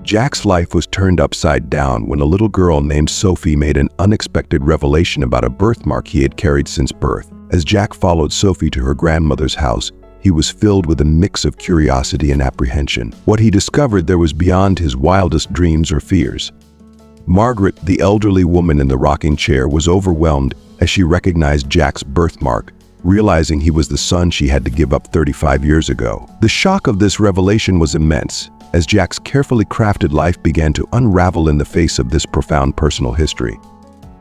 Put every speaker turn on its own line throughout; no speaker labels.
Jack's life was turned upside down when a little girl named Sophie made an unexpected revelation about a birthmark he had carried since birth. As Jack followed Sophie to her grandmother's house, he was filled with a mix of curiosity and apprehension. What he discovered there was beyond his wildest dreams or fears. Margaret, the elderly woman in the rocking chair, was overwhelmed as she recognized Jack's birthmark, realizing he was the son she had to give up 35 years ago. The shock of this revelation was immense, as Jack's carefully crafted life began to unravel in the face of this profound personal history.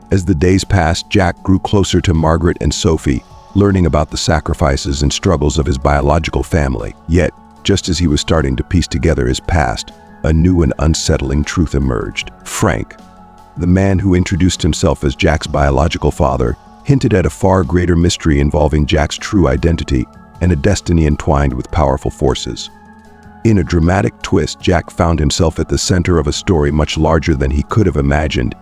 As the days passed, Jack grew closer to Margaret and Sophie, learning about the sacrifices and struggles of his biological family. Yet, just as he was starting to piece together his past, a new and unsettling truth emerged. Frank, the man who introduced himself as Jack's biological father, hinted at a far greater mystery involving Jack's true identity and a destiny entwined with powerful forces. In a dramatic twist, Jack found himself at the center of a story much larger than he could have imagined,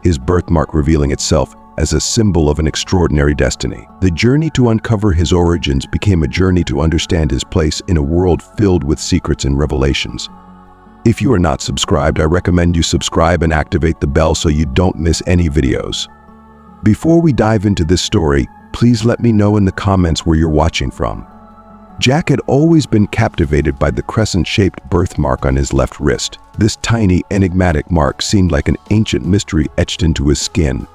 his birthmark revealing itself as a symbol of an extraordinary destiny. The journey to uncover his origins became a journey to understand his place in a world filled with secrets and revelations. If you are not subscribed, I recommend you subscribe and activate the bell so you don't miss any videos. Before we dive into this story, please let me know in the comments where you're watching from. Jack had always been captivated by the crescent-shaped birthmark on his left wrist. This tiny, enigmatic mark seemed like an ancient mystery etched into his skin,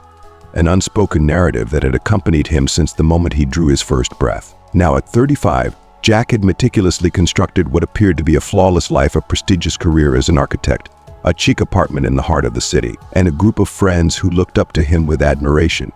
an unspoken narrative that had accompanied him since the moment he drew his first breath. Now at 35, Jack had meticulously constructed what appeared to be a flawless life, a prestigious career as an architect, a chic apartment in the heart of the city, and a group of friends who looked up to him with admiration.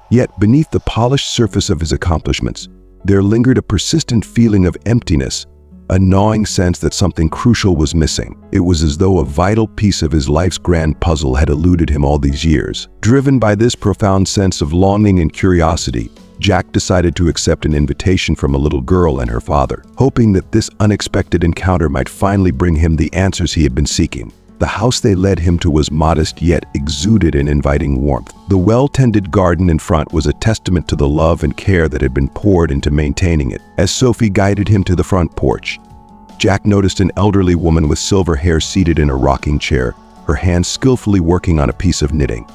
Yet beneath the polished surface of his accomplishments, there lingered a persistent feeling of emptiness, a gnawing sense that something crucial was missing. It was as though a vital piece of his life's grand puzzle had eluded him all these years. Driven by this profound sense of longing and curiosity, Jack decided to accept an invitation from a little girl and her father, hoping that this unexpected encounter might finally bring him the answers he had been seeking. The house they led him to was modest yet exuded an inviting warmth. The well-tended garden in front was a testament to the love and care that had been poured into maintaining it. As Sophie guided him to the front porch, Jack noticed an elderly woman with silver hair seated in a rocking chair, her hands skillfully working on a piece of knitting.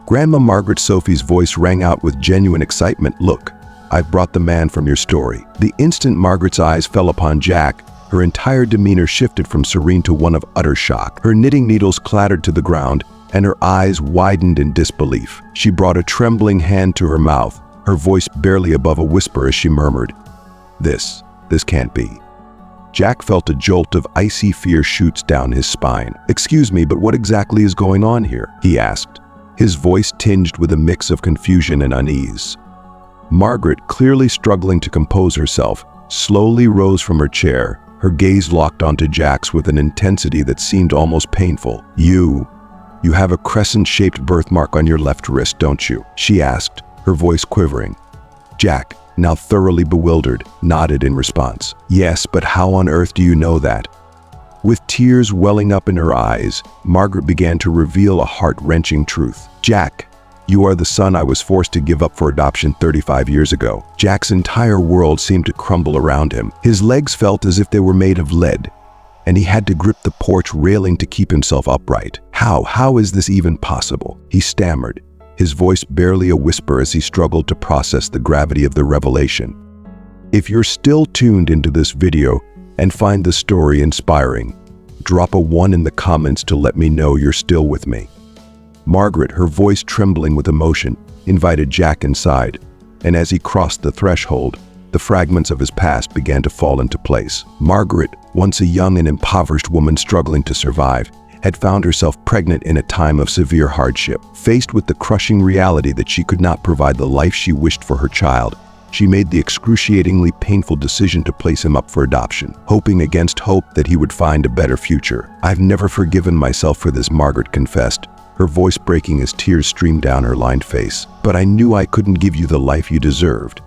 Grandma Margaret Sophie's voice rang out with genuine excitement. "Look, I've brought the man from your story." The instant Margaret's eyes fell upon Jack, her entire demeanor shifted from serene to one of utter shock. Her knitting needles clattered to the ground, and her eyes widened in disbelief. She brought a trembling hand to her mouth, her voice barely above a whisper as she murmured, This can't be." Jack felt a jolt of icy fear shoots down his spine. "Excuse me, but what exactly is going on here?" he asked, his voice tinged with a mix of confusion and unease. Margaret, clearly struggling to compose herself, slowly rose from her chair, her gaze locked onto Jack's with an intensity that seemed almost painful. You have a crescent-shaped birthmark on your left wrist, don't you?" she asked, her voice quivering. Jack, now thoroughly bewildered, nodded in response. "Yes, but how on earth do you know that?" With tears welling up in her eyes, Margaret began to reveal a heart-wrenching truth. "Jack, you are the son I was forced to give up for adoption 35 years ago." Jack's entire world seemed to crumble around him. His legs felt as if they were made of lead, and he had to grip the porch railing to keep himself upright. How is this even possible?" he stammered, his voice barely a whisper as he struggled to process the gravity of the revelation. If you're still tuned into this video and find the story inspiring, drop a 1 in the comments to let me know you're still with me. Margaret, her voice trembling with emotion, invited Jack inside, and as he crossed the threshold, the fragments of his past began to fall into place. Margaret, once a young and impoverished woman struggling to survive, had found herself pregnant in a time of severe hardship. Faced with the crushing reality that she could not provide the life she wished for her child, she made the excruciatingly painful decision to place him up for adoption, hoping against hope that he would find a better future. "I've never forgiven myself for this," Margaret confessed, her voice breaking as tears streamed down her lined face. "But I knew I couldn't give you the life you deserved."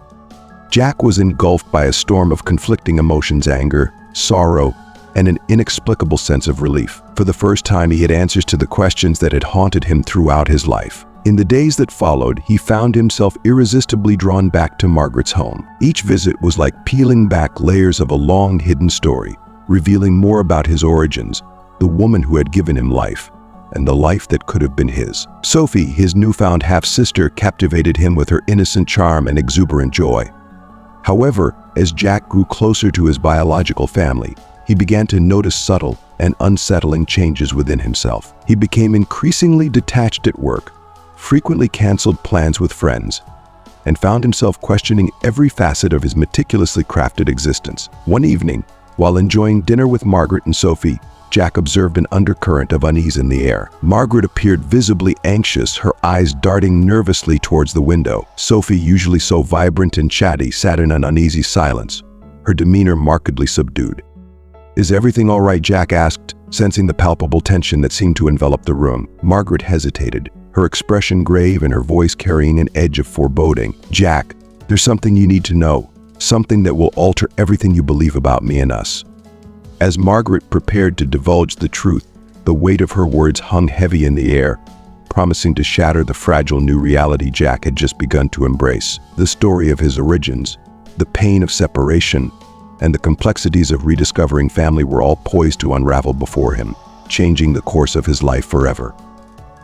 Jack was engulfed by a storm of conflicting emotions: anger, sorrow, and an inexplicable sense of relief. For the first time, he had answers to the questions that had haunted him throughout his life. In the days that followed, he found himself irresistibly drawn back to Margaret's home. Each visit was like peeling back layers of a long-hidden story, revealing more about his origins, the woman who had given him life, and the life that could have been his. Sophie, his newfound half-sister, captivated him with her innocent charm and exuberant joy. However, as Jack grew closer to his biological family, he began to notice subtle and unsettling changes within himself. He became increasingly detached at work, frequently canceled plans with friends, and found himself questioning every facet of his meticulously crafted existence. One evening, while enjoying dinner with Margaret and Sophie, Jack observed an undercurrent of unease in the air. Margaret appeared visibly anxious, her eyes darting nervously towards the window. Sophie, usually so vibrant and chatty, sat in an uneasy silence, her demeanor markedly subdued. "Is everything all right?" Jack asked, sensing the palpable tension that seemed to envelop the room. Margaret hesitated, her expression grave and her voice carrying an edge of foreboding. "Jack, there's something you need to know, something that will alter everything you believe about me and us." As Margaret prepared to divulge the truth, the weight of her words hung heavy in the air, promising to shatter the fragile new reality Jack had just begun to embrace. The story of his origins, the pain of separation, and the complexities of rediscovering family were all poised to unravel before him, changing the course of his life forever.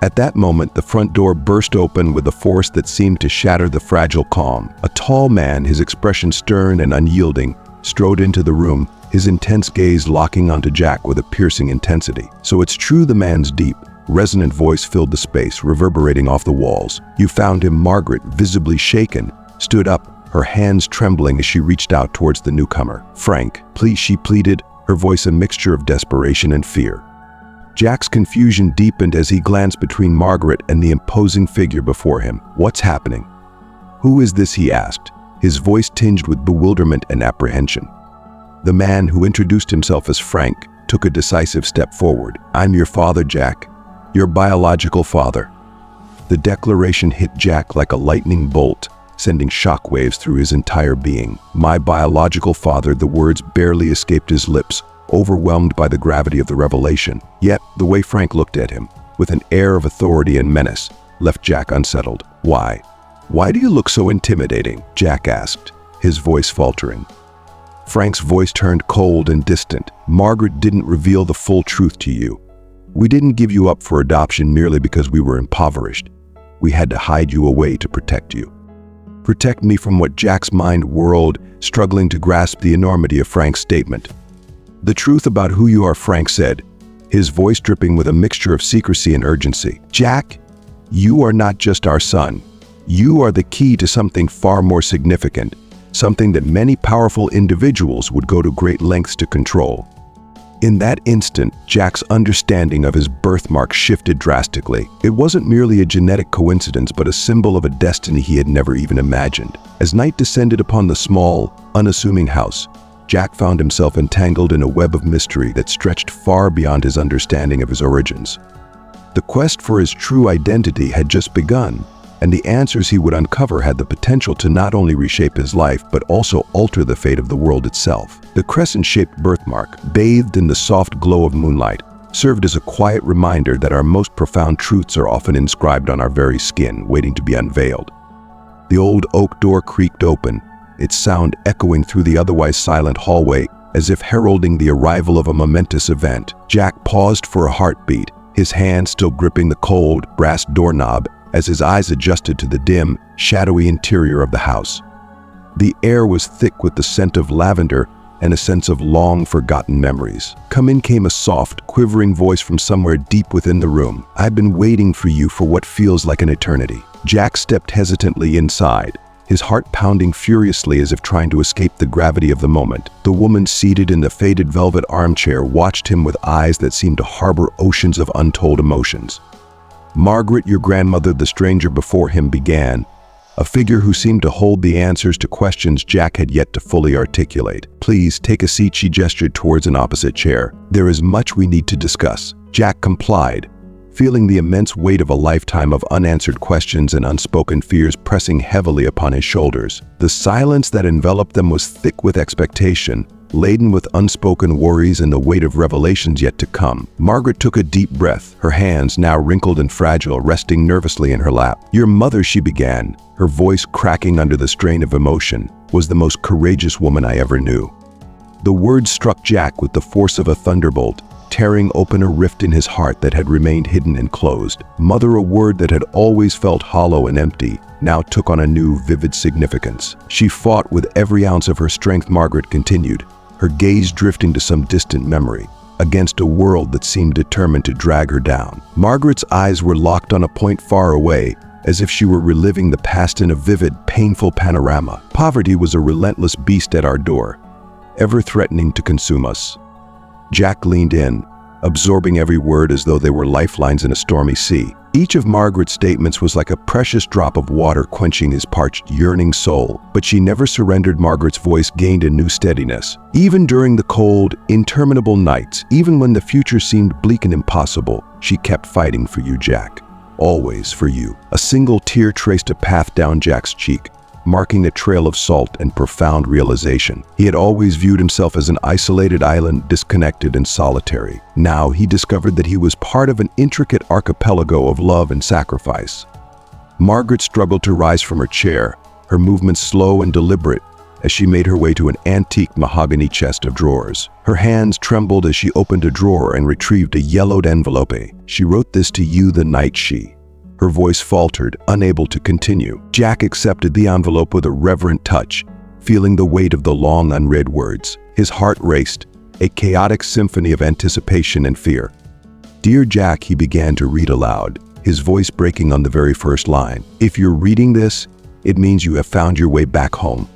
At that moment, the front door burst open with a force that seemed to shatter the fragile calm. A tall man, his expression stern and unyielding, strode into the room, his intense gaze locking onto Jack with a piercing intensity. "So it's true," the man's deep, resonant voice filled the space, reverberating off the walls. "You found him." Margaret, visibly shaken, stood up, her hands trembling as she reached out towards the newcomer. "Frank, please," she pleaded, her voice a mixture of desperation and fear. Jack's confusion deepened as he glanced between Margaret and the imposing figure before him. "What's happening? Who is this?" he asked, his voice tinged with bewilderment and apprehension. The man, who introduced himself as Frank, took a decisive step forward. "I'm your father, Jack. Your biological father." The declaration hit Jack like a lightning bolt, sending shockwaves through his entire being. "My biological father," the words barely escaped his lips, overwhelmed by the gravity of the revelation. Yet, the way Frank looked at him, with an air of authority and menace, left Jack unsettled. "Why? Why do you look so intimidating?" Jack asked, his voice faltering. Frank's voice turned cold and distant. "Margaret didn't reveal the full truth to you. We didn't give you up for adoption merely because we were impoverished. We had to hide you away to protect you." Protect me from what? Jack's mind whirled, struggling to grasp the enormity of Frank's statement. "The truth about who you are," Frank said, his voice dripping with a mixture of secrecy and urgency. "Jack, you are not just our son. You are the key to something far more significant, something that many powerful individuals would go to great lengths to control." In that instant, Jack's understanding of his birthmark shifted drastically. It wasn't merely a genetic coincidence, but a symbol of a destiny he had never even imagined. As night descended upon the small, unassuming house, Jack found himself entangled in a web of mystery that stretched far beyond his understanding of his origins. The quest for his true identity had just begun, and the answers he would uncover had the potential to not only reshape his life, but also alter the fate of the world itself. The crescent-shaped birthmark, bathed in the soft glow of moonlight, served as a quiet reminder that our most profound truths are often inscribed on our very skin, waiting to be unveiled. The old oak door creaked open, its sound echoing through the otherwise silent hallway, as if heralding the arrival of a momentous event. Jack paused for a heartbeat, his hand still gripping the cold, brass doorknob, as his eyes adjusted to the dim, shadowy interior of the house. The air was thick with the scent of lavender and a sense of long-forgotten memories. "Come in," came a soft, quivering voice from somewhere deep within the room. "I've been waiting for you for what feels like an eternity." Jack stepped hesitantly inside, his heart pounding furiously as if trying to escape the gravity of the moment. The woman seated in the faded velvet armchair watched him with eyes that seemed to harbor oceans of untold emotions. "Margaret, your grandmother," the stranger before him began, a figure who seemed to hold the answers to questions Jack had yet to fully articulate. "Please take a seat," she gestured towards an opposite chair. "There is much we need to discuss." Jack complied, feeling the immense weight of a lifetime of unanswered questions and unspoken fears pressing heavily upon his shoulders. The silence that enveloped them was thick with expectation, laden with unspoken worries and the weight of revelations yet to come. Margaret took a deep breath, her hands, now wrinkled and fragile, resting nervously in her lap. "Your mother," she began, her voice cracking under the strain of emotion, "was the most courageous woman I ever knew." The words struck Jack with the force of a thunderbolt, tearing open a rift in his heart that had remained hidden and closed. Mother, a word that had always felt hollow and empty, now took on a new, vivid significance. She fought with every ounce of her strength, Margaret continued, her gaze drifting to some distant memory, against a world that seemed determined to drag her down. Margaret's eyes were locked on a point far away, as if she were reliving the past in a vivid, painful panorama. Poverty was a relentless beast at our door, ever threatening to consume us. Jack leaned in, absorbing every word as though they were lifelines in a stormy sea. Each of Margaret's statements was like a precious drop of water quenching his parched, yearning soul, but she never surrendered. Margaret's voice gained a new steadiness. Even during the cold, interminable nights, even when the future seemed bleak and impossible, she kept fighting for you, Jack. Always for you. A single tear traced a path down Jack's cheek, marking a trail of salt and profound realization. He had always viewed himself as an isolated island, disconnected and solitary. Now he discovered that he was part of an intricate archipelago of love and sacrifice. Margaret struggled to rise from her chair, her movements slow and deliberate, as she made her way to an antique mahogany chest of drawers. Her hands trembled as she opened a drawer and retrieved a yellowed envelope. "She wrote this to you the night she..." Her voice faltered, unable to continue. Jack accepted the envelope with a reverent touch, feeling the weight of the long unread words. His heart raced, a chaotic symphony of anticipation and fear. "Dear Jack," he began to read aloud, his voice breaking on the very first line. "If you're reading this, it means you have found your way back home.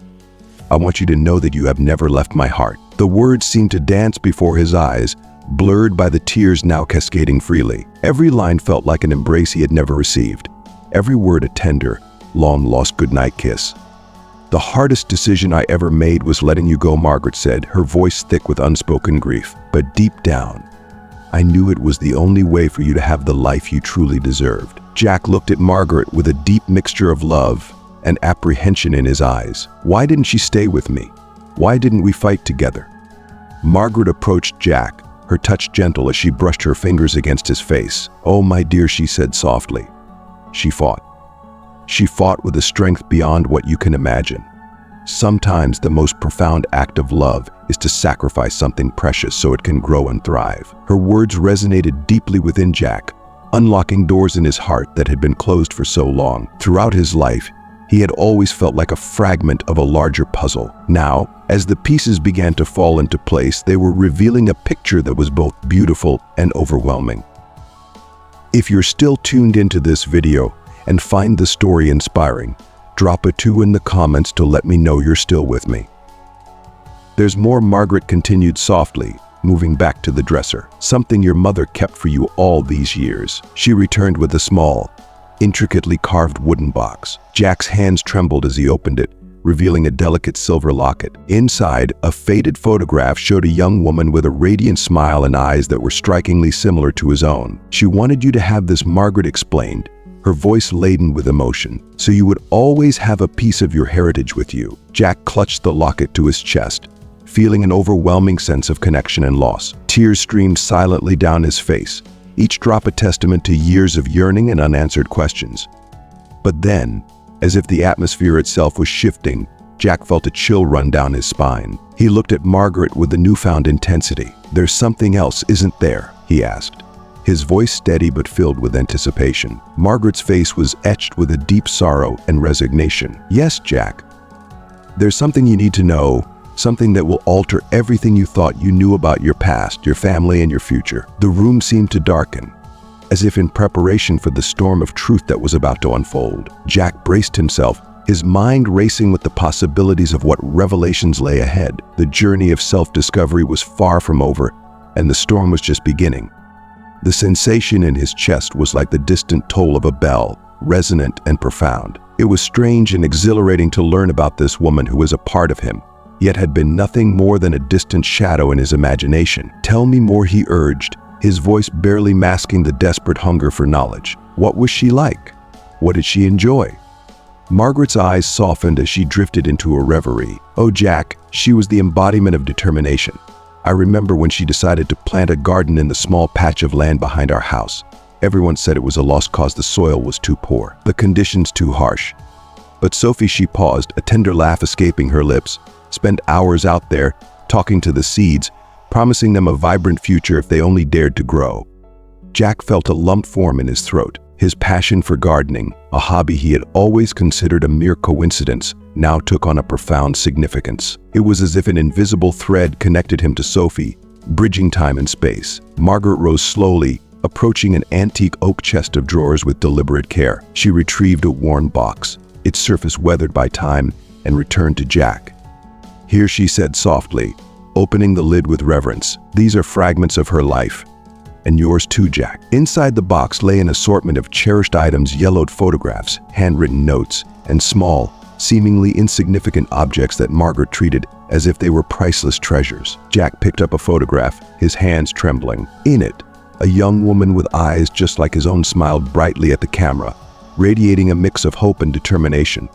I want you to know that you have never left my heart." The words seemed to dance before his eyes, blurred by the tears now cascading freely. Every line felt like an embrace he had never received. Every word a tender, long-lost goodnight kiss. "The hardest decision I ever made was letting you go," Margaret said, her voice thick with unspoken grief. "But deep down, I knew it was the only way for you to have the life you truly deserved." Jack looked at Margaret with a deep mixture of love and apprehension in his eyes. "Why didn't she stay with me? Why didn't we fight together?" Margaret approached Jack, her touch gentle as she brushed her fingers against his face. "Oh, my dear," she said softly. "She fought. She fought with a strength beyond what you can imagine. Sometimes the most profound act of love is to sacrifice something precious so it can grow and thrive." Her words resonated deeply within Jack, unlocking doors in his heart that had been closed for so long. Throughout his life, he had always felt like a fragment of a larger puzzle. Now, as the pieces began to fall into place, they were revealing a picture that was both beautiful and overwhelming. If you're still tuned into this video and find the story inspiring, drop a 2 in the comments to let me know you're still with me. "There's more," Margaret continued softly, moving back to the dresser. "Something your mother kept for you all these years." She returned with a small, intricately carved wooden box. Jack's hands trembled as he opened it, revealing a delicate silver locket. Inside, a faded photograph showed a young woman with a radiant smile and eyes that were strikingly similar to his own. "She wanted you to have this," Margaret explained, her voice laden with emotion, "so you would always have a piece of your heritage with you." Jack clutched the locket to his chest, feeling an overwhelming sense of connection and loss. Tears streamed silently down his face, each drop a testament to years of yearning and unanswered questions. But then, as if the atmosphere itself was shifting, Jack felt a chill run down his spine. He looked at Margaret with a newfound intensity. "There's something else, isn't there?" he asked, his voice steady but filled with anticipation. Margaret's face was etched with a deep sorrow and resignation. "Yes, Jack. There's something you need to know, something that will alter everything you thought you knew about your past, your family, and your future." The room seemed to darken, as if in preparation for the storm of truth that was about to unfold. Jack braced himself, his mind racing with the possibilities of what revelations lay ahead. The journey of self-discovery was far from over, and the storm was just beginning. The sensation in his chest was like the distant toll of a bell, resonant and profound. It was strange and exhilarating to learn about this woman who was a part of him, yet had been nothing more than a distant shadow in his imagination. "Tell me more," he urged, his voice barely masking the desperate hunger for knowledge. "What was she like? What did she enjoy?" Margaret's eyes softened as she drifted into a reverie. "Oh, Jack, she was the embodiment of determination. I remember when she decided to plant a garden in the small patch of land behind our house. Everyone said it was a lost cause. The soil was too poor, the conditions too harsh. But Sophie," she paused, a tender laugh escaping her lips, "spent hours out there, talking to the seeds, promising them a vibrant future if they only dared to grow. Jack felt a lump form in his throat. His passion for gardening, a hobby he had always considered a mere coincidence, now took on a profound significance. It was as if an invisible thread connected him to Sophie, bridging time and space. Margaret rose slowly, approaching an antique oak chest of drawers with deliberate care. She retrieved a worn box, its surface weathered by time, and returned to Jack. "Here," she said softly, opening the lid with reverence. "These are fragments of her life. And yours too, Jack." Inside the box lay an assortment of cherished items, yellowed photographs, handwritten notes, and small, seemingly insignificant objects that Margaret treated as if they were priceless treasures. Jack picked up a photograph, his hands trembling. In it, a young woman with eyes just like his own smiled brightly at the camera, radiating a mix of hope and determination.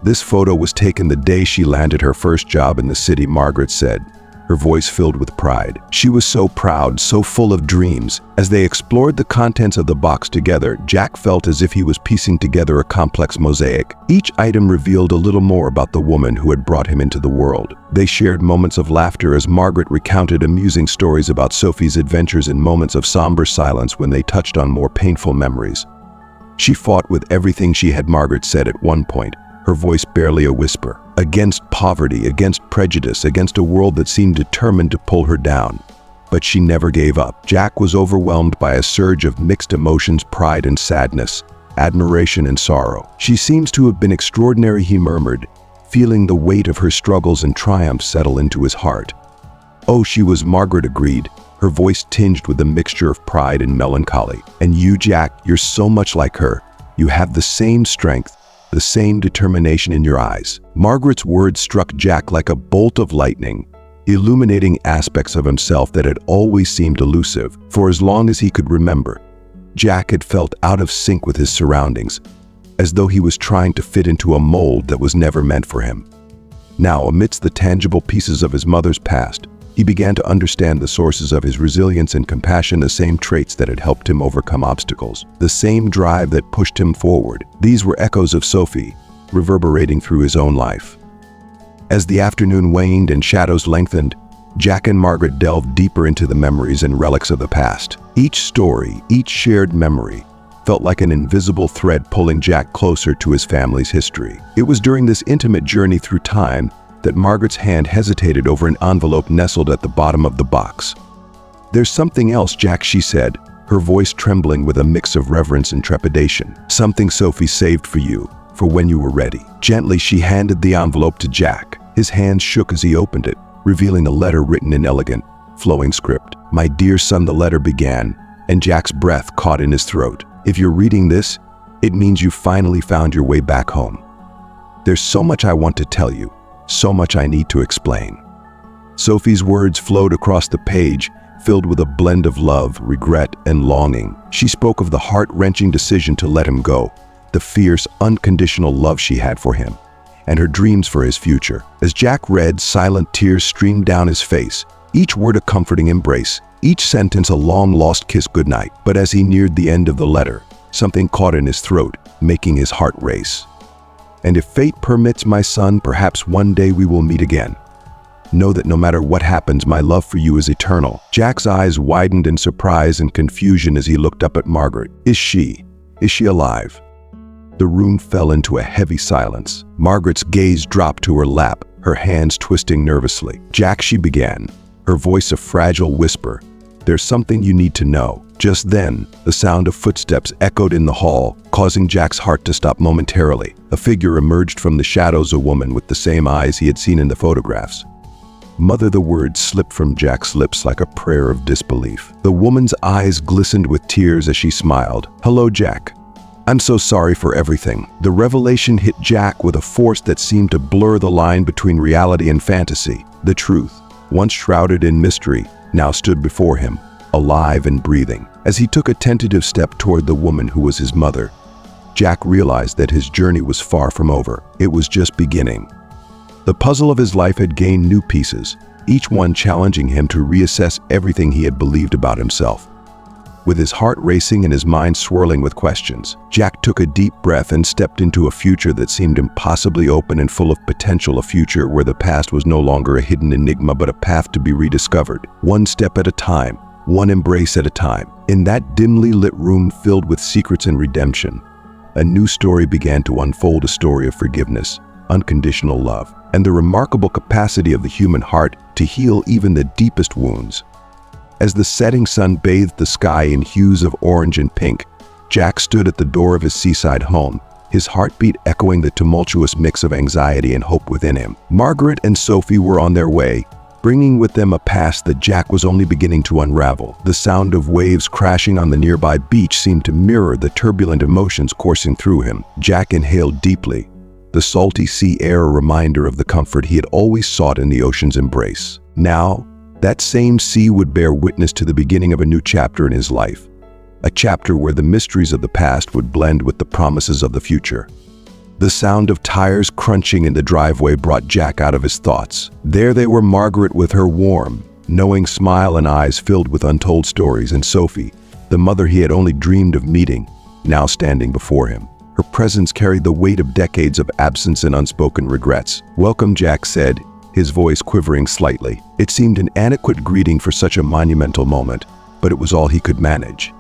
This photo was taken the day she landed her first job in the city, Margaret said, her voice filled with pride. She was so proud, so full of dreams. As they explored the contents of the box together, Jack felt as if he was piecing together a complex mosaic. Each item revealed a little more about the woman who had brought him into the world. They shared moments of laughter as Margaret recounted amusing stories about Sophie's adventures, and moments of somber silence when they touched on more painful memories. She fought with everything she had, Margaret said at one point, her voice barely a whisper, against poverty, against prejudice, against a world that seemed determined to pull her down. But she never gave up. Jack was overwhelmed by a surge of mixed emotions, pride and sadness, admiration and sorrow. "She seems to have been extraordinary," he murmured, feeling the weight of her struggles and triumphs settle into his heart. "Oh, she was," Margaret agreed, her voice tinged with a mixture of pride and melancholy. "And you, Jack, you're so much like her. You have the same strength, the same determination in your eyes." Margaret's words struck Jack like a bolt of lightning, illuminating aspects of himself that had always seemed elusive. For as long as he could remember, Jack had felt out of sync with his surroundings, as though he was trying to fit into a mold that was never meant for him. Now, amidst the tangible pieces of his mother's past, he began to understand the sources of his resilience and compassion, the same traits that had helped him overcome obstacles, the same drive that pushed him forward. These were echoes of Sophie, reverberating through his own life. As the afternoon waned and shadows lengthened, Jack and Margaret delved deeper into the memories and relics of the past. Each story, each shared memory, felt like an invisible thread pulling Jack closer to his family's history. It was during this intimate journey through time that Margaret's hand hesitated over an envelope nestled at the bottom of the box. "There's something else, Jack," she said, her voice trembling with a mix of reverence and trepidation. "Something Sophie saved for you, for when you were ready." Gently, she handed the envelope to Jack. His hands shook as he opened it, revealing a letter written in elegant, flowing script. "My dear son," the letter began, and Jack's breath caught in his throat. "If you're reading this, it means you finally found your way back home. There's so much I want to tell you, so much I need to explain." Sophie's words flowed across the page, filled with a blend of love, regret, and longing. She spoke of the heart-wrenching decision to let him go, the fierce, unconditional love she had for him, and her dreams for his future. As Jack read, silent tears streamed down his face, each word a comforting embrace, each sentence a long-lost kiss goodnight. But as he neared the end of the letter, something caught in his throat, making his heart race. "And if fate permits, my son, perhaps one day we will meet again. Know that no matter what happens, my love for you is eternal." Jack's eyes widened in surprise and confusion as he looked up at Margaret. Is she alive?" The room fell into a heavy silence. Margaret's gaze dropped to her lap, her hands twisting nervously. "Jack," she began, her voice a fragile whisper, "there's something you need to know." Just then, the sound of footsteps echoed in the hall, causing Jack's heart to stop momentarily. A figure emerged from the shadows, a woman with the same eyes he had seen in the photographs. "Mother," the words slipped from Jack's lips like a prayer of disbelief. The woman's eyes glistened with tears as she smiled. "Hello, Jack. I'm so sorry for everything." The revelation hit Jack with a force that seemed to blur the line between reality and fantasy. The truth, once shrouded in mystery, now stood before him, alive and breathing. As he took a tentative step toward the woman who was his mother, Jack realized that his journey was far from over. It was just beginning. The puzzle of his life had gained new pieces, each one challenging him to reassess everything he had believed about himself. With his heart racing and his mind swirling with questions, Jack took a deep breath and stepped into a future that seemed impossibly open and full of potential, a future where the past was no longer a hidden enigma but a path to be rediscovered, one step at a time, one embrace at a time. In that dimly lit room filled with secrets and redemption, a new story began to unfold, a story of forgiveness, unconditional love, and the remarkable capacity of the human heart to heal even the deepest wounds. As the setting sun bathed the sky in hues of orange and pink, Jack stood at the door of his seaside home, his heartbeat echoing the tumultuous mix of anxiety and hope within him. Margaret and Sophie were on their way, bringing with them a past that Jack was only beginning to unravel. The sound of waves crashing on the nearby beach seemed to mirror the turbulent emotions coursing through him. Jack inhaled deeply, the salty sea air a reminder of the comfort he had always sought in the ocean's embrace. Now, that same sea would bear witness to the beginning of a new chapter in his life, a chapter where the mysteries of the past would blend with the promises of the future. The sound of tires crunching in the driveway brought Jack out of his thoughts. There they were, Margaret with her warm, knowing smile and eyes filled with untold stories, and Sophie, the mother he had only dreamed of meeting, now standing before him. Her presence carried the weight of decades of absence and unspoken regrets. "Welcome," Jack said, his voice quivering slightly. It seemed an inadequate greeting for such a monumental moment, but it was all he could manage.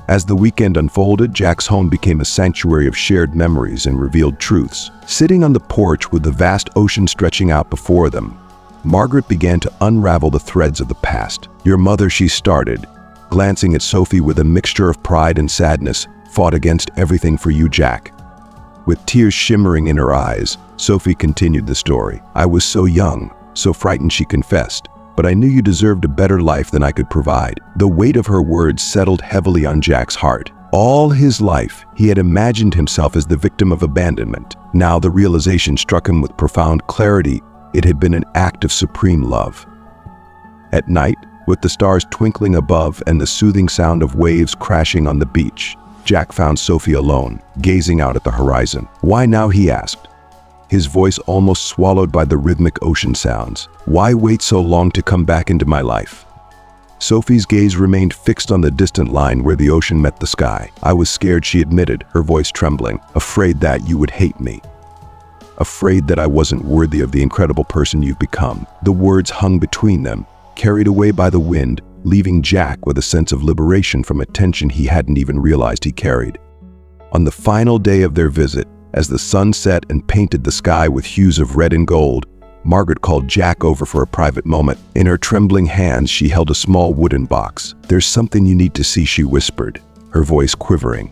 As the weekend unfolded, Jack's home became a sanctuary of shared memories and revealed truths. Sitting on the porch with the vast ocean stretching out before them, Margaret began to unravel the threads of the past. "Your mother," she started, glancing at Sophie with a mixture of pride and sadness, "fought against everything for you, Jack." With tears shimmering in her eyes, Sophie continued the story. "I was so young, so frightened," she confessed, "but I knew you deserved a better life than I could provide." The weight of her words settled heavily on Jack's heart. All his life, he had imagined himself as the victim of abandonment. Now the realization struck him with profound clarity. It had been an act of supreme love. At night, with the stars twinkling above and the soothing sound of waves crashing on the beach, Jack found Sophie alone, gazing out at the horizon. "Why now?" he asked, his voice almost swallowed by the rhythmic ocean sounds. "Why wait so long to come back into my life?" Sophie's gaze remained fixed on the distant line where the ocean met the sky. "I was scared," she admitted, her voice trembling, "afraid that you would hate me. Afraid that I wasn't worthy of the incredible person you've become." The words hung between them, carried away by the wind, leaving Jack with a sense of liberation from a tension he hadn't even realized he carried. On the final day of their visit, as the sun set and painted the sky with hues of red and gold, Margaret called Jack over for a private moment. In her trembling hands, she held a small wooden box. "There's something you need to see," she whispered, her voice quivering.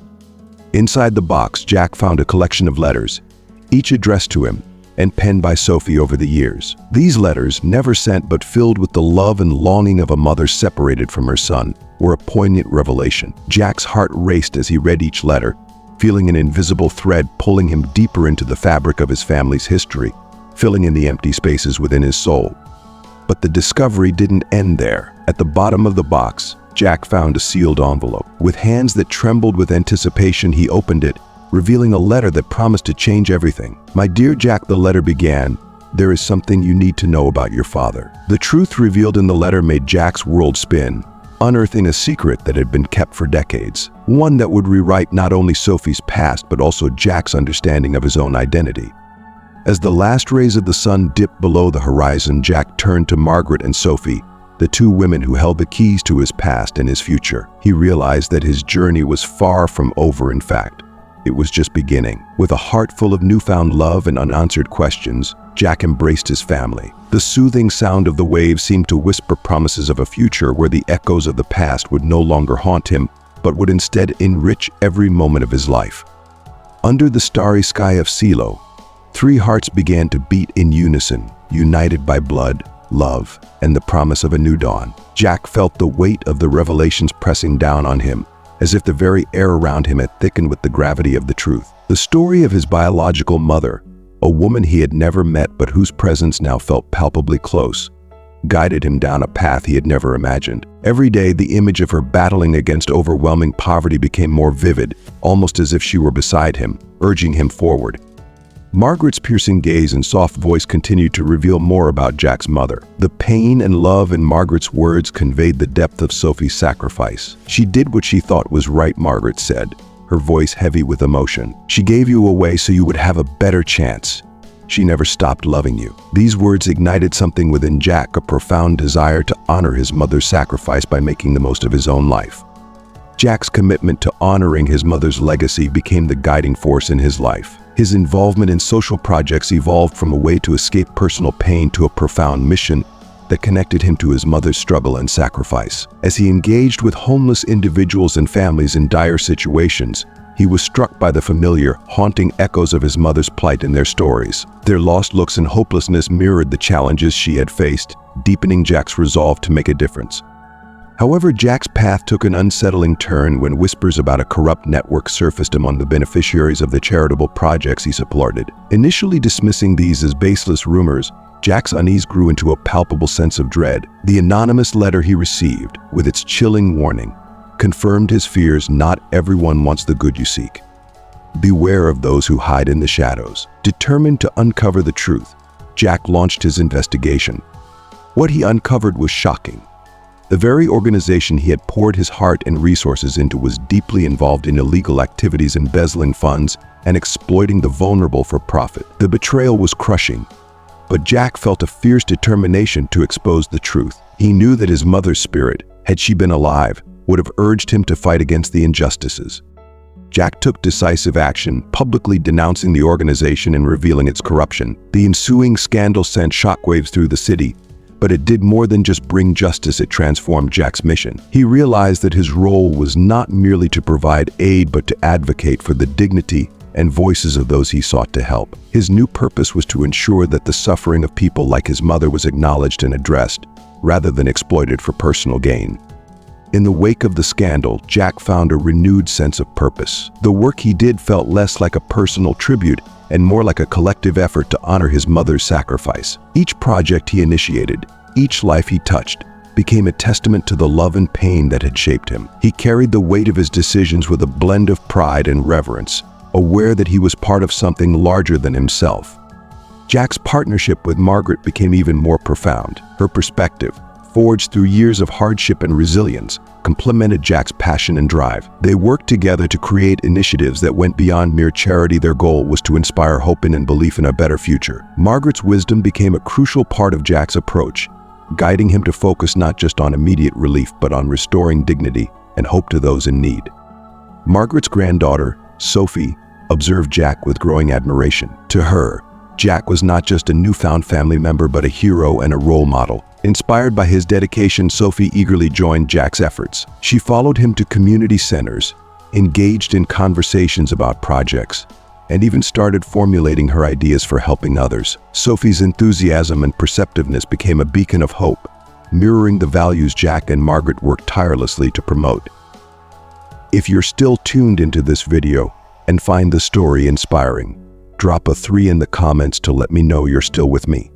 Inside the box, Jack found a collection of letters, each addressed to him and penned by Sophie over the years. These letters, never sent but filled with the love and longing of a mother separated from her son, were a poignant revelation. Jack's heart raced as he read each letter, feeling an invisible thread pulling him deeper into the fabric of his family's history, filling in the empty spaces within his soul. But the discovery didn't end there. At the bottom of the box, Jack found a sealed envelope. With hands that trembled with anticipation, he opened it, revealing a letter that promised to change everything. "My dear Jack," the letter began, "there is something you need to know about your father." The truth revealed in the letter made Jack's world spin, unearthing a secret that had been kept for decades. One that would rewrite not only Sophie's past, but also Jack's understanding of his own identity. As the last rays of the sun dipped below the horizon, Jack turned to Margaret and Sophie, the two women who held the keys to his past and his future. He realized that his journey was far from over. In fact, it was just beginning. With a heart full of newfound love and unanswered questions, Jack embraced his family. The soothing sound of the waves seemed to whisper promises of a future where the echoes of the past would no longer haunt him, but would instead enrich every moment of his life. Under the starry sky of Silo, three hearts began to beat in unison, united by blood, love, and the promise of a new dawn. Jack felt the weight of the revelations pressing down on him, as if the very air around him had thickened with the gravity of the truth. The story of his biological mother, a woman he had never met but whose presence now felt palpably close, guided him down a path he had never imagined. Every day, the image of her battling against overwhelming poverty became more vivid, almost as if she were beside him, urging him forward. Margaret's piercing gaze and soft voice continued to reveal more about Jack's mother. The pain and love in Margaret's words conveyed the depth of Sophie's sacrifice. "She did what she thought was right," Margaret said, her voice heavy with emotion. "She gave you away so you would have a better chance. She never stopped loving you." These words ignited something within Jack, a profound desire to honor his mother's sacrifice by making the most of his own life. Jack's commitment to honoring his mother's legacy became the guiding force in his life. His involvement in social projects evolved from a way to escape personal pain to a profound mission that connected him to his mother's struggle and sacrifice. As he engaged with homeless individuals and families in dire situations, he was struck by the familiar, haunting echoes of his mother's plight in their stories. Their lost looks and hopelessness mirrored the challenges she had faced, deepening Jack's resolve to make a difference. However, Jack's path took an unsettling turn when whispers about a corrupt network surfaced among the beneficiaries of the charitable projects he supported. Initially dismissing these as baseless rumors, Jack's unease grew into a palpable sense of dread. The anonymous letter he received, with its chilling warning, confirmed his fears. Not everyone wants the good you seek. Beware of those who hide in the shadows. Determined to uncover the truth, Jack launched his investigation. What he uncovered was shocking. The very organization he had poured his heart and resources into was deeply involved in illegal activities, embezzling funds and exploiting the vulnerable for profit. The betrayal was crushing, but Jack felt a fierce determination to expose the truth. He knew that his mother's spirit, had she been alive, would have urged him to fight against the injustices. Jack took decisive action, publicly denouncing the organization and revealing its corruption. The ensuing scandal sent shockwaves through the city, but it did more than just bring justice. It transformed Jack's mission. He realized that his role was not merely to provide aid, but to advocate for the dignity and voices of those he sought to help. His new purpose was to ensure that the suffering of people like his mother was acknowledged and addressed, rather than exploited for personal gain. In the wake of the scandal, Jack found a renewed sense of purpose. The work he did felt less like a personal tribute and more like a collective effort to honor his mother's sacrifice. Each project he initiated, each life he touched, became a testament to the love and pain that had shaped him. He carried the weight of his decisions with a blend of pride and reverence, aware that he was part of something larger than himself. Jack's partnership with Margaret became even more profound. Her perspective, forged through years of hardship and resilience, complemented Jack's passion and drive. They worked together to create initiatives that went beyond mere charity. Their goal was to inspire hope and belief in a better future. Margaret's wisdom became a crucial part of Jack's approach, guiding him to focus not just on immediate relief, but on restoring dignity and hope to those in need. Margaret's granddaughter, Sophie, observed Jack with growing admiration. To her, Jack was not just a newfound family member, but a hero and a role model. Inspired by his dedication, Sophie eagerly joined Jack's efforts. She followed him to community centers, engaged in conversations about projects, and even started formulating her ideas for helping others. Sophie's enthusiasm and perceptiveness became a beacon of hope, mirroring the values Jack and Margaret worked tirelessly to promote. If you're still tuned into this video and find the story inspiring, drop a 3 in the comments to let me know you're still with me.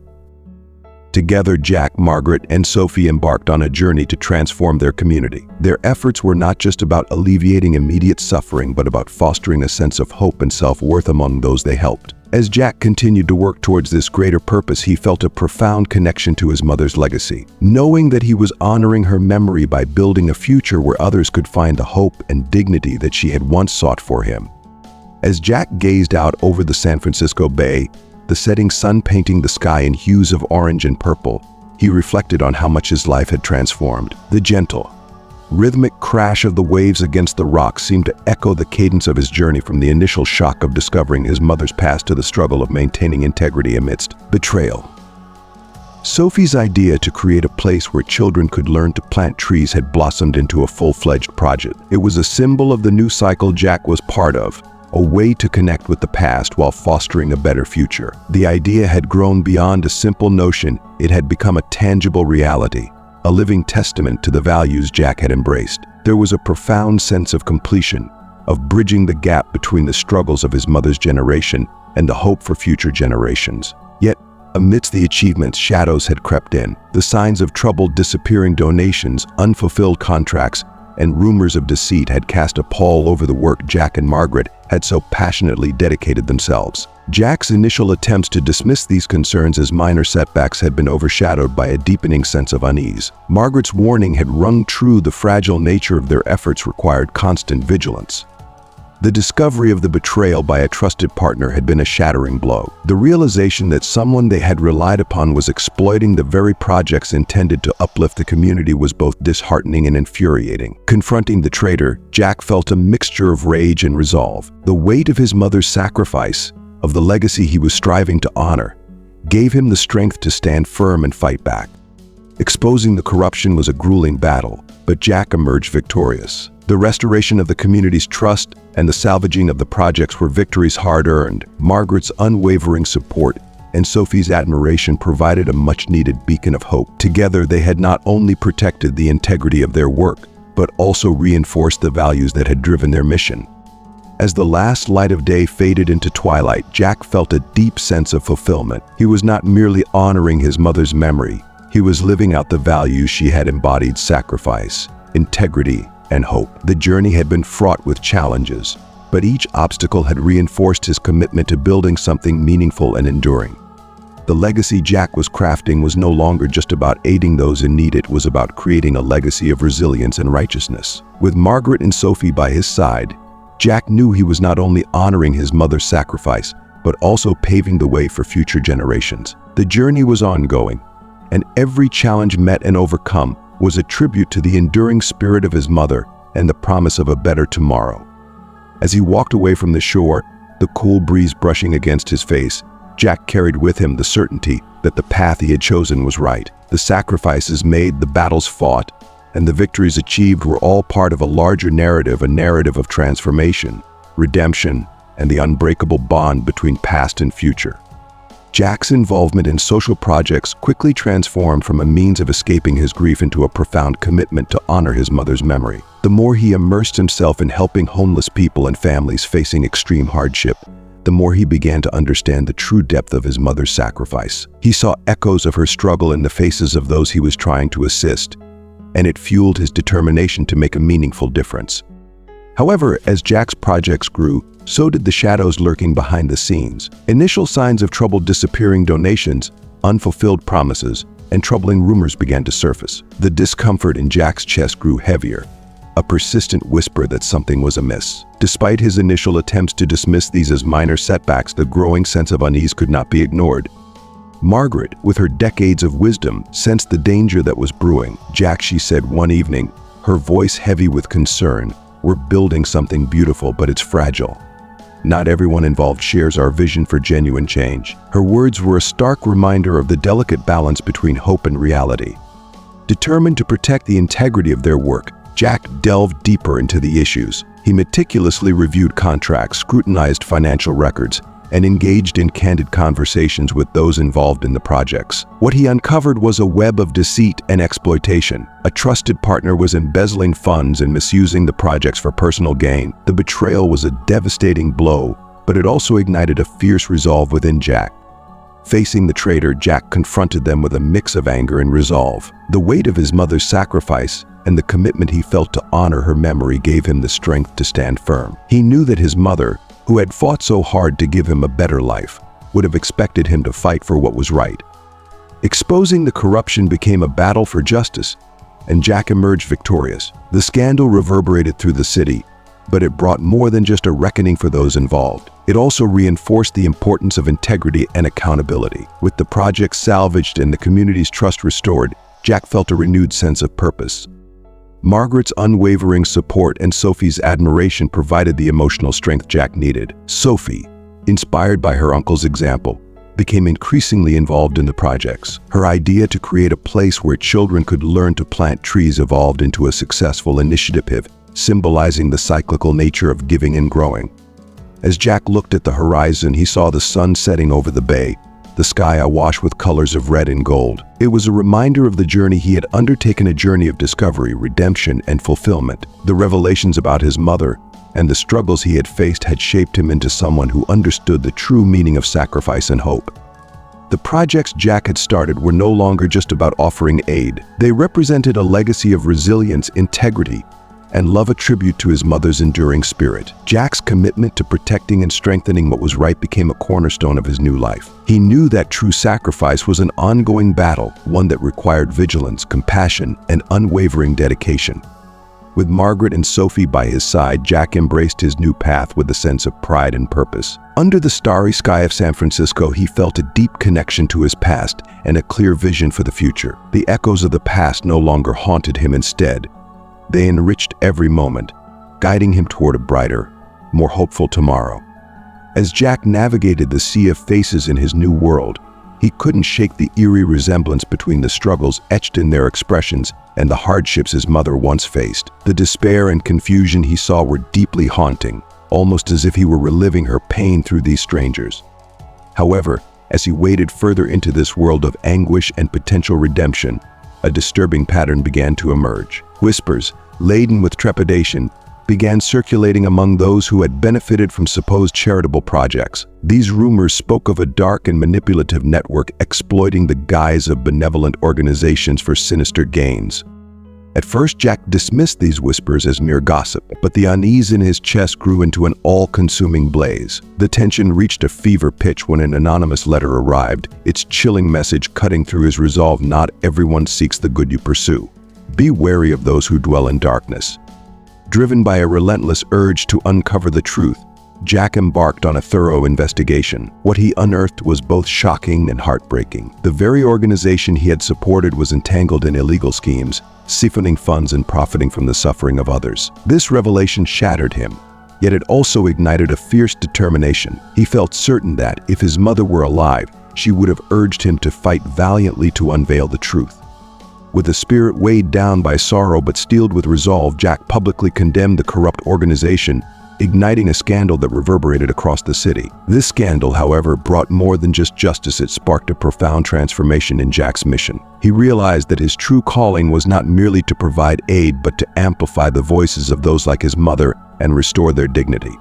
Together, Jack, Margaret, and Sophie embarked on a journey to transform their community. Their efforts were not just about alleviating immediate suffering, but about fostering a sense of hope and self-worth among those they helped. As Jack continued to work towards this greater purpose, he felt a profound connection to his mother's legacy, knowing that he was honoring her memory by building a future where others could find the hope and dignity that she had once sought for him. As Jack gazed out over the San Francisco Bay, the setting sun painting the sky in hues of orange and purple, he reflected on how much his life had transformed. The gentle, rhythmic crash of the waves against the rocks seemed to echo the cadence of his journey, from the initial shock of discovering his mother's past to the struggle of maintaining integrity amidst betrayal. Sophie's idea to create a place where children could learn to plant trees had blossomed into a full-fledged project. It was a symbol of the new cycle Jack was part of, a way to connect with the past while fostering a better future. The idea had grown beyond a simple notion. It had become a tangible reality, a living testament to the values Jack had embraced. There was a profound sense of completion, of bridging the gap between the struggles of his mother's generation and the hope for future generations. Yet, amidst the achievements, shadows had crept in. The signs of trouble, disappearing donations, unfulfilled contracts, and rumors of deceit had cast a pall over the work Jack and Margaret had so passionately dedicated themselves. Jack's initial attempts to dismiss these concerns as minor setbacks had been overshadowed by a deepening sense of unease. Margaret's warning had rung true. The fragile nature of their efforts required constant vigilance. The discovery of the betrayal by a trusted partner had been a shattering blow. The realization that someone they had relied upon was exploiting the very projects intended to uplift the community was both disheartening and infuriating. Confronting the traitor, Jack felt a mixture of rage and resolve. The weight of his mother's sacrifice, of the legacy he was striving to honor, gave him the strength to stand firm and fight back. Exposing the corruption was a grueling battle, but Jack emerged victorious. The restoration of the community's trust and the salvaging of the projects were victories hard-earned. Margaret's unwavering support and Sophie's admiration provided a much-needed beacon of hope. Together, they had not only protected the integrity of their work, but also reinforced the values that had driven their mission. As the last light of day faded into twilight, Jack felt a deep sense of fulfillment. He was not merely honoring his mother's memory, he was living out the values she had embodied: sacrifice, integrity, and hope. The journey had been fraught with challenges, but each obstacle had reinforced his commitment to building something meaningful and enduring. The legacy Jack was crafting was no longer just about aiding those in need, it was about creating a legacy of resilience and righteousness. With Margaret and Sophie by his side, Jack knew he was not only honoring his mother's sacrifice, but also paving the way for future generations. The journey was ongoing, and every challenge met and overcome was a tribute to the enduring spirit of his mother and the promise of a better tomorrow. As he walked away from the shore, the cool breeze brushing against his face, Jack carried with him the certainty that the path he had chosen was right. The sacrifices made, the battles fought, and the victories achieved were all part of a larger narrative, a narrative of transformation, redemption, and the unbreakable bond between past and future. Jack's involvement in social projects quickly transformed from a means of escaping his grief into a profound commitment to honor his mother's memory. The more he immersed himself in helping homeless people and families facing extreme hardship, the more he began to understand the true depth of his mother's sacrifice. He saw echoes of her struggle in the faces of those he was trying to assist, and it fueled his determination to make a meaningful difference. However, as Jack's projects grew, so did the shadows lurking behind the scenes. Initial signs of trouble: disappearing donations, unfulfilled promises, and troubling rumors began to surface. The discomfort in Jack's chest grew heavier, a persistent whisper that something was amiss. Despite his initial attempts to dismiss these as minor setbacks, the growing sense of unease could not be ignored. Margaret, with her decades of wisdom, sensed the danger that was brewing. "Jack," she said one evening, her voice heavy with concern, "we're building something beautiful, but it's fragile. Not everyone involved shares our vision for genuine change." Her words were a stark reminder of the delicate balance between hope and reality. Determined to protect the integrity of their work, Jack delved deeper into the issues. He meticulously reviewed contracts, scrutinized financial records, and engaged in candid conversations with those involved in the projects. What he uncovered was a web of deceit and exploitation. A trusted partner was embezzling funds and misusing the projects for personal gain. The betrayal was a devastating blow, but it also ignited a fierce resolve within Jack. Facing the traitor, Jack confronted them with a mix of anger and resolve. The weight of his mother's sacrifice and the commitment he felt to honor her memory gave him the strength to stand firm. He knew that his mother, who had fought so hard to give him a better life, would have expected him to fight for what was right. Exposing the corruption became a battle for justice, and Jack emerged victorious. The scandal reverberated through the city, but it brought more than just a reckoning for those involved. It also reinforced the importance of integrity and accountability. With the project salvaged and the community's trust restored, Jack felt a renewed sense of purpose. Margaret's unwavering support and Sophie's admiration provided the emotional strength Jack needed. Sophie, inspired by her uncle's example, became increasingly involved in the projects. Her idea to create a place where children could learn to plant trees evolved into a successful initiative, symbolizing the cyclical nature of giving and growing. As Jack looked at the horizon, he saw the sun setting over the bay, the sky awash with colors of red and gold. It was a reminder of the journey he had undertaken, a journey of discovery, redemption, and fulfillment. The revelations about his mother and the struggles he had faced had shaped him into someone who understood the true meaning of sacrifice and hope. The projects Jack had started were no longer just about offering aid. They represented a legacy of resilience, integrity, and love a tribute to his mother's enduring spirit. Jack's commitment to protecting and strengthening what was right became a cornerstone of his new life. He knew that true sacrifice was an ongoing battle, one that required vigilance, compassion, and unwavering dedication. With Margaret and Sophie by his side, Jack embraced his new path with a sense of pride and purpose. Under the starry sky of San Francisco, he felt a deep connection to his past and a clear vision for the future. The echoes of the past no longer haunted him. Instead, they enriched every moment, guiding him toward a brighter, more hopeful tomorrow. As Jack navigated the sea of faces in his new world, he couldn't shake the eerie resemblance between the struggles etched in their expressions and the hardships his mother once faced. The despair and confusion he saw were deeply haunting, almost as if he were reliving her pain through these strangers. However, as he waded further into this world of anguish and potential redemption, a disturbing pattern began to emerge. Whispers, laden with trepidation, began circulating among those who had benefited from supposed charitable projects. These rumors spoke of a dark and manipulative network exploiting the guise of benevolent organizations for sinister gains. At first, Jack dismissed these whispers as mere gossip, but the unease in his chest grew into an all-consuming blaze. The tension reached a fever pitch when an anonymous letter arrived, its chilling message cutting through his resolve: not everyone seeks the good you pursue. Be wary of those who dwell in darkness. Driven by a relentless urge to uncover the truth, Jack embarked on a thorough investigation. What he unearthed was both shocking and heartbreaking. The very organization he had supported was entangled in illegal schemes, siphoning funds and profiting from the suffering of others. This revelation shattered him, yet it also ignited a fierce determination. He felt certain that, if his mother were alive, she would have urged him to fight valiantly to unveil the truth. With a spirit weighed down by sorrow but steeled with resolve, Jack publicly condemned the corrupt organization, igniting a scandal that reverberated across the city. This scandal, however, brought more than just justice. It sparked a profound transformation in Jack's mission. He realized that his true calling was not merely to provide aid, but to amplify the voices of those like his mother and restore their dignity.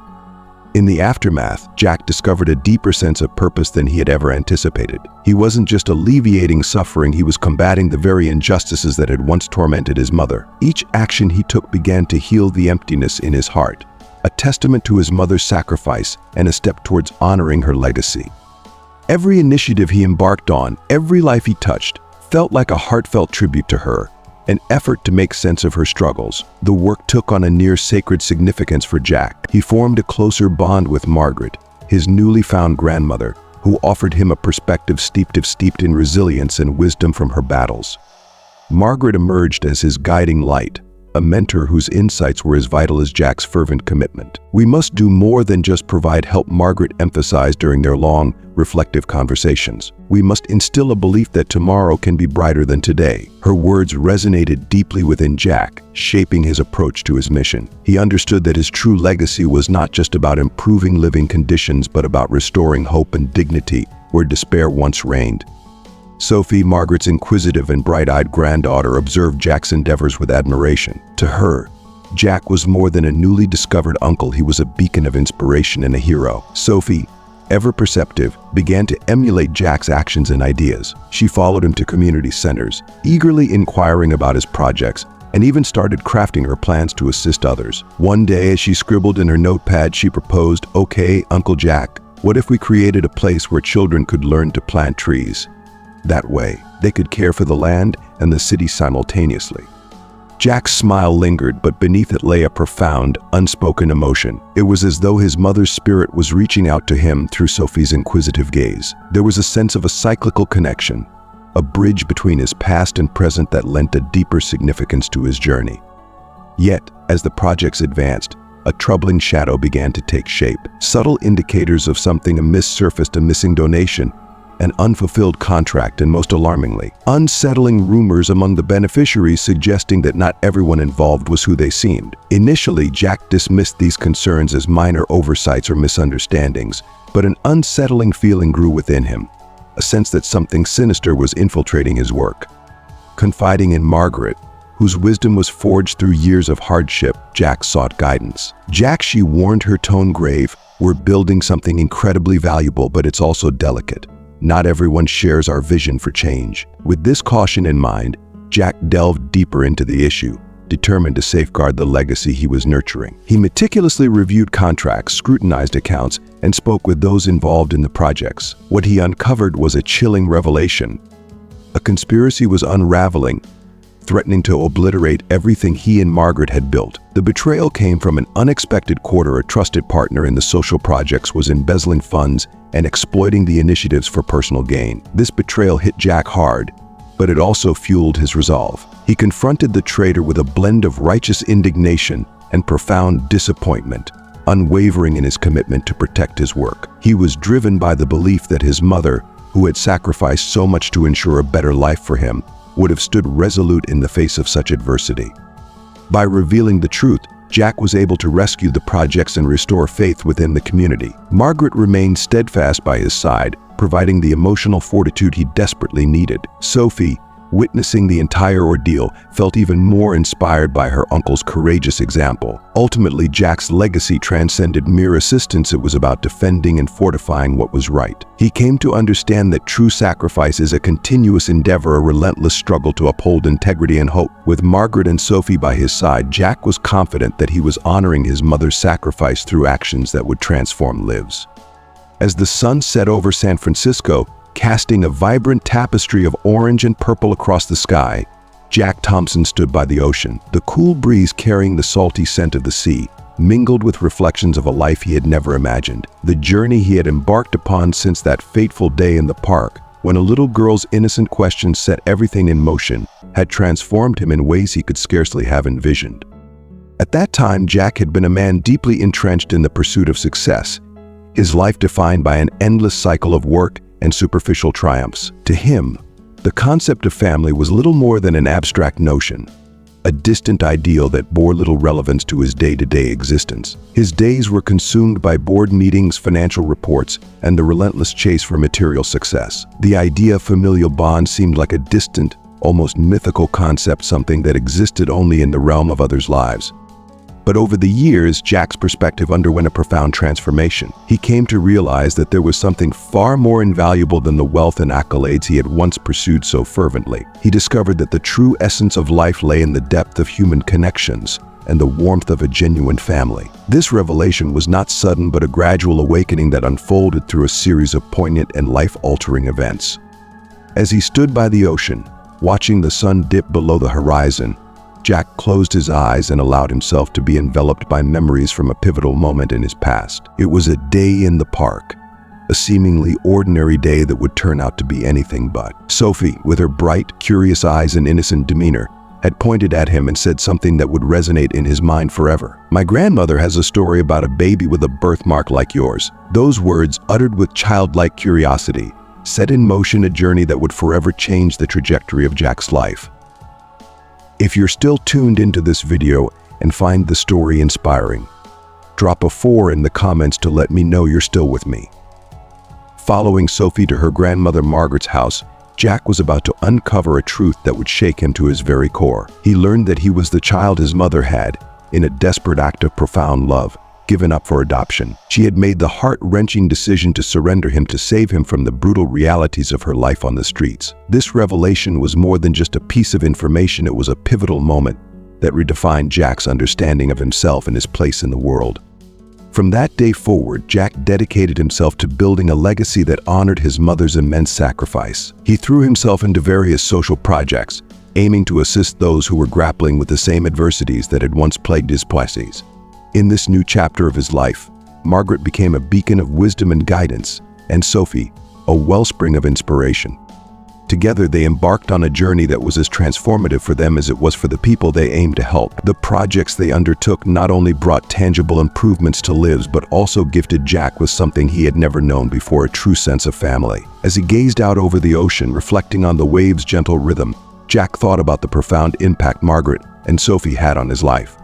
In the aftermath, Jack discovered a deeper sense of purpose than he had ever anticipated. He wasn't just alleviating suffering, he was combating the very injustices that had once tormented his mother. Each action he took began to heal the emptiness in his heart, a testament to his mother's sacrifice and a step towards honoring her legacy. Every initiative he embarked on, every life he touched, felt like a heartfelt tribute to her, an effort to make sense of her struggles. The work took on a near sacred significance for Jack. He formed a closer bond with Margaret, his newly found grandmother, who offered him a perspective steeped in resilience and wisdom from her battles. Margaret emerged as his guiding light, a mentor whose insights were as vital as Jack's fervent commitment. "We must do more than just provide help," Margaret emphasized during their long, reflective conversations. "We must instill a belief that tomorrow can be brighter than today." Her words resonated deeply within Jack, shaping his approach to his mission. He understood that his true legacy was not just about improving living conditions, but about restoring hope and dignity where despair once reigned. Sophie, Margaret's inquisitive and bright-eyed granddaughter, observed Jack's endeavors with admiration. To her, Jack was more than a newly discovered uncle. He was a beacon of inspiration and a hero. Sophie, ever perceptive, began to emulate Jack's actions and ideas. She followed him to community centers, eagerly inquiring about his projects, and even started crafting her plans to assist others. One day, as she scribbled in her notepad, she proposed, "Okay, Uncle Jack, what if we created a place where children could learn to plant trees? That way, they could care for the land and the city simultaneously." Jack's smile lingered, but beneath it lay a profound, unspoken emotion. It was as though his mother's spirit was reaching out to him through Sophie's inquisitive gaze. There was a sense of a cyclical connection, a bridge between his past and present that lent a deeper significance to his journey. Yet, as the projects advanced, a troubling shadow began to take shape. Subtle indicators of something amiss surfaced: a missing donation, an unfulfilled contract, and most alarmingly, unsettling rumors among the beneficiaries suggesting that not everyone involved was who they seemed. Initially, Jack dismissed these concerns as minor oversights or misunderstandings, but an unsettling feeling grew within him, a sense that something sinister was infiltrating his work. Confiding in Margaret, whose wisdom was forged through years of hardship, Jack sought guidance. "Jack," she warned, her tone grave, "we're building something incredibly valuable, but it's also delicate. Not everyone shares our vision for change." With this caution in mind, Jack delved deeper into the issue, determined to safeguard the legacy he was nurturing. He meticulously reviewed contracts, scrutinized accounts, and spoke with those involved in the projects. What he uncovered was a chilling revelation. A conspiracy was unraveling, threatening to obliterate everything he and Margaret had built. The betrayal came from an unexpected quarter. A trusted partner in the social projects was embezzling funds and exploiting the initiatives for personal gain. This betrayal hit Jack hard, but it also fueled his resolve. He confronted the traitor with a blend of righteous indignation and profound disappointment, unwavering in his commitment to protect his work. He was driven by the belief that his mother, who had sacrificed so much to ensure a better life for him, would have stood resolute in the face of such adversity. By revealing the truth, Jack was able to rescue the projects and restore faith within the community. Margaret remained steadfast by his side, providing the emotional fortitude he desperately needed. Sophie, witnessing the entire ordeal, felt even more inspired by her uncle's courageous example. Ultimately, Jack's legacy transcended mere assistance. It was about defending and fortifying what was right. He came to understand that true sacrifice is a continuous endeavor, a relentless struggle to uphold integrity and hope. With Margaret and Sophie by his side, Jack was confident that he was honoring his mother's sacrifice through actions that would transform lives. As the sun set over San Francisco, casting a vibrant tapestry of orange and purple across the sky, Jack Thompson stood by the ocean. The cool breeze carrying the salty scent of the sea mingled with reflections of a life he had never imagined. The journey he had embarked upon since that fateful day in the park, when a little girl's innocent question set everything in motion, had transformed him in ways he could scarcely have envisioned. At that time, Jack had been a man deeply entrenched in the pursuit of success, his life defined by an endless cycle of work and superficial triumphs. To him, the concept of family was little more than an abstract notion, a distant ideal that bore little relevance to his day-to-day existence. His days were consumed by board meetings, financial reports, and the relentless chase for material success. The idea of familial bonds seemed like a distant, almost mythical concept, something that existed only in the realm of others' lives. But over the years, Jack's perspective underwent a profound transformation. He came to realize that there was something far more invaluable than the wealth and accolades he had once pursued so fervently. He discovered that the true essence of life lay in the depth of human connections and the warmth of a genuine family. This revelation was not sudden, but a gradual awakening that unfolded through a series of poignant and life-altering events. As he stood by the ocean, watching the sun dip below the horizon, Jack closed his eyes and allowed himself to be enveloped by memories from a pivotal moment in his past. It was a day in the park, a seemingly ordinary day that would turn out to be anything but. Sophie, with her bright, curious eyes and innocent demeanor, had pointed at him and said something that would resonate in his mind forever. "My grandmother has a story about a baby with a birthmark like yours." Those words, uttered with childlike curiosity, set in motion a journey that would forever change the trajectory of Jack's life. If you're still tuned into this video and find the story inspiring, drop a 4 in the comments to let me know you're still with me. Following Sophie to her grandmother Margaret's house, Jack was about to uncover a truth that would shake him to his very core. He learned that he was the child his mother had, in a desperate act of profound love, given up for adoption. She had made the heart-wrenching decision to surrender him to save him from the brutal realities of her life on the streets. This revelation was more than just a piece of information. It was a pivotal moment that redefined Jack's understanding of himself and his place in the world. From that day forward, Jack dedicated himself to building a legacy that honored his mother's immense sacrifice. He threw himself into various social projects, aiming to assist those who were grappling with the same adversities that had once plagued his places. In this new chapter of his life, Margaret became a beacon of wisdom and guidance, and Sophie, a wellspring of inspiration. Together, they embarked on a journey that was as transformative for them as it was for the people they aimed to help. The projects they undertook not only brought tangible improvements to lives, but also gifted Jack with something he had never known before: a true sense of family. As he gazed out over the ocean, reflecting on the waves' gentle rhythm, Jack thought about the profound impact Margaret and Sophie had on his life.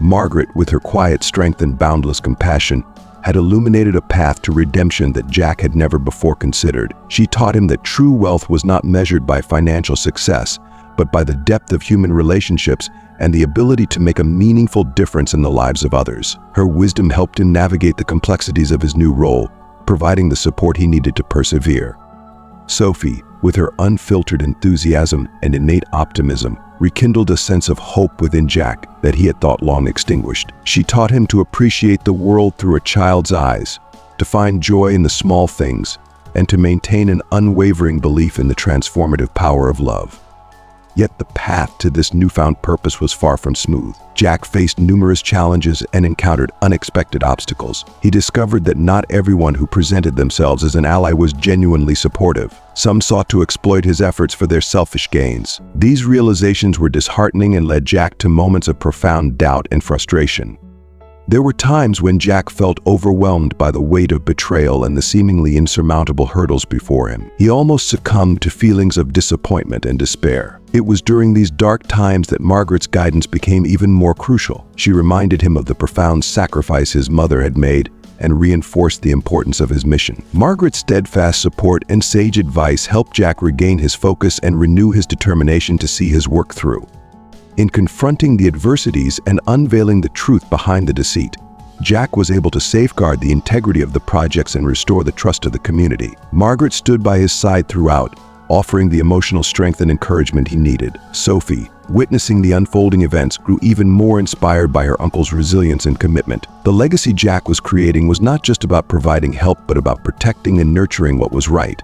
Margaret, with her quiet strength and boundless compassion, had illuminated a path to redemption that Jack had never before considered. She taught him that true wealth was not measured by financial success, but by the depth of human relationships and the ability to make a meaningful difference in the lives of others. Her wisdom helped him navigate the complexities of his new role, providing the support he needed to persevere. Sophie, with her unfiltered enthusiasm and innate optimism, rekindled a sense of hope within Jack that he had thought long extinguished. She taught him to appreciate the world through a child's eyes, to find joy in the small things, and to maintain an unwavering belief in the transformative power of love. Yet the path to this newfound purpose was far from smooth. Jack faced numerous challenges and encountered unexpected obstacles. He discovered that not everyone who presented themselves as an ally was genuinely supportive. Some sought to exploit his efforts for their selfish gains. These realizations were disheartening and led Jack to moments of profound doubt and frustration. There were times when Jack felt overwhelmed by the weight of betrayal and the seemingly insurmountable hurdles before him. He almost succumbed to feelings of disappointment and despair. It was during these dark times that Margaret's guidance became even more crucial. She reminded him of the profound sacrifice his mother had made and reinforced the importance of his mission. Margaret's steadfast support and sage advice helped Jack regain his focus and renew his determination to see his work through. In confronting the adversities and unveiling the truth behind the deceit, Jack was able to safeguard the integrity of the projects and restore the trust of the community. Margaret stood by his side throughout, offering the emotional strength and encouragement he needed. Sophie, witnessing the unfolding events, grew even more inspired by her uncle's resilience and commitment. The legacy Jack was creating was not just about providing help, but about protecting and nurturing what was right.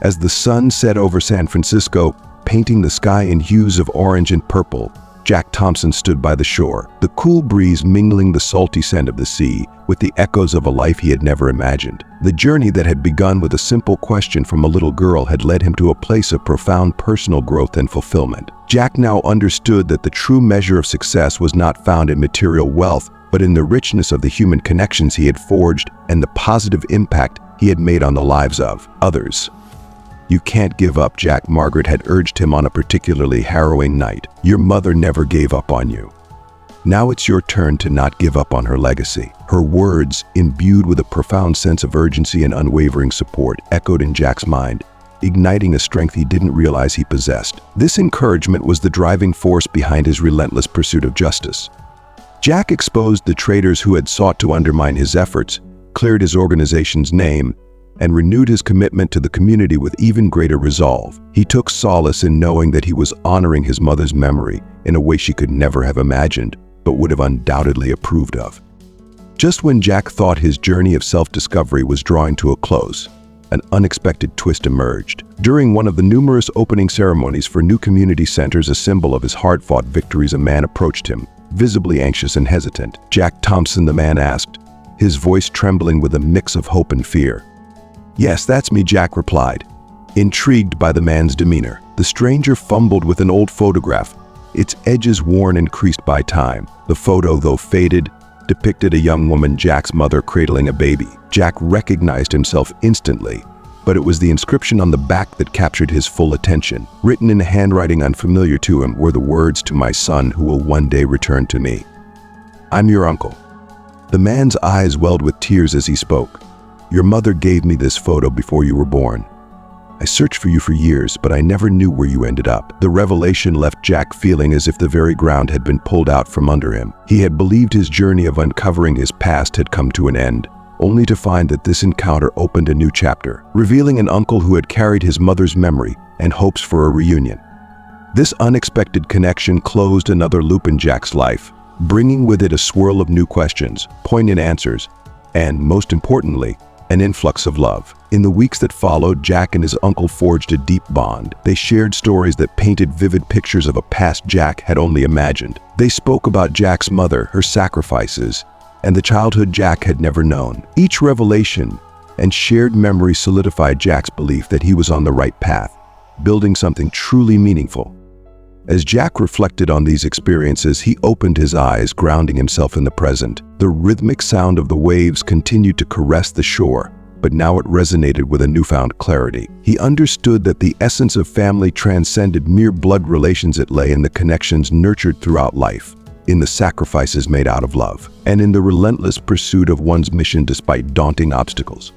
As the sun set over San Francisco, painting the sky in hues of orange and purple, Jack Thompson stood by the shore, the cool breeze mingling the salty scent of the sea with the echoes of a life he had never imagined. The journey that had begun with a simple question from a little girl had led him to a place of profound personal growth and fulfillment. Jack now understood that the true measure of success was not found in material wealth, but in the richness of the human connections he had forged and the positive impact he had made on the lives of others. "You can't give up, Jack," Margaret had urged him on a particularly harrowing night. "Your mother never gave up on you. Now it's your turn to not give up on her legacy." Her words, imbued with a profound sense of urgency and unwavering support, echoed in Jack's mind, igniting a strength he didn't realize he possessed. This encouragement was the driving force behind his relentless pursuit of justice. Jack exposed the traitors who had sought to undermine his efforts, cleared his organization's name, and renewed his commitment to the community with even greater resolve. He took solace in knowing that he was honoring his mother's memory in a way she could never have imagined, but would have undoubtedly approved of. Just when Jack thought his journey of self-discovery was drawing to a close, an unexpected twist emerged. During one of the numerous opening ceremonies for new community centers, a symbol of his hard-fought victories, a man approached him, visibly anxious and hesitant. "Jack Thompson?" the man asked, his voice trembling with a mix of hope and fear. "Yes, that's me," Jack replied, intrigued by the man's demeanor. The stranger fumbled with an old photograph, its edges worn and creased by time. The photo, though faded, depicted a young woman, Jack's mother, cradling a baby. Jack recognized himself instantly, but it was the inscription on the back that captured his full attention. Written in a handwriting unfamiliar to him were the words, "To my son who will one day return to me. I'm your uncle." The man's eyes welled with tears as he spoke. "Your mother gave me this photo before you were born. I searched for you for years, but I never knew where you ended up." The revelation left Jack feeling as if the very ground had been pulled out from under him. He had believed his journey of uncovering his past had come to an end, only to find that this encounter opened a new chapter, revealing an uncle who had carried his mother's memory and hopes for a reunion. This unexpected connection closed another loop in Jack's life, bringing with it a swirl of new questions, poignant answers, and, most importantly, an influx of love. In the weeks that followed, Jack and his uncle forged a deep bond. They shared stories that painted vivid pictures of a past Jack had only imagined. They spoke about Jack's mother, her sacrifices, and the childhood Jack had never known. Each revelation and shared memory solidified Jack's belief that he was on the right path, building something truly meaningful. As Jack reflected on these experiences, he opened his eyes, grounding himself in the present. The rhythmic sound of the waves continued to caress the shore, but now it resonated with a newfound clarity. He understood that the essence of family transcended mere blood relations. It lay in the connections nurtured throughout life, in the sacrifices made out of love, and in the relentless pursuit of one's mission despite daunting obstacles.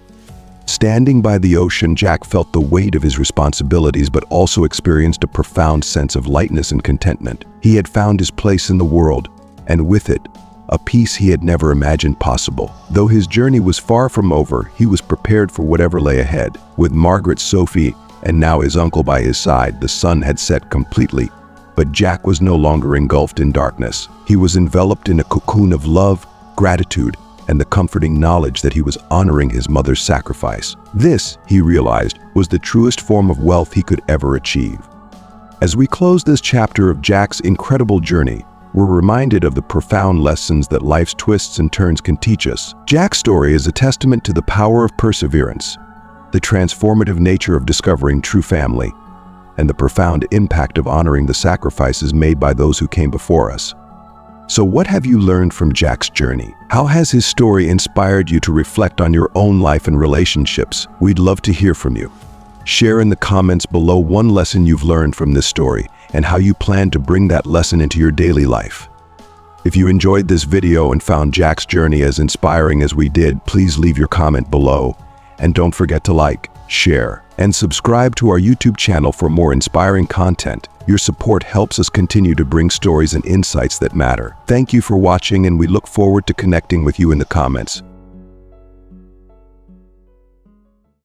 Standing by the ocean, Jack felt the weight of his responsibilities, but also experienced a profound sense of lightness and contentment. He had found his place in the world, and with it, a peace he had never imagined possible. Though his journey was far from over, he was prepared for whatever lay ahead. With Margaret, Sophie, and now his uncle by his side. The sun had set completely, but Jack was no longer engulfed in darkness. He was enveloped in a cocoon of love, gratitude, and the comforting knowledge that he was honoring his mother's sacrifice. This, he realized, was the truest form of wealth he could ever achieve. As we close this chapter of Jack's incredible journey, we're reminded of the profound lessons that life's twists and turns can teach us. Jack's story is a testament to the power of perseverance, the transformative nature of discovering true family, and the profound impact of honoring the sacrifices made by those who came before us. So what have you learned from Jack's journey? How has his story inspired you to reflect on your own life and relationships? We'd love to hear from you. Share in the comments below one lesson you've learned from this story and how you plan to bring that lesson into your daily life. If you enjoyed this video and found Jack's journey as inspiring as we did, please leave your comment below. And don't forget to like, share, and subscribe to our YouTube channel for more inspiring content. Your support helps us continue to bring stories and insights that matter. Thank you for watching, and we look forward to connecting with you in the comments.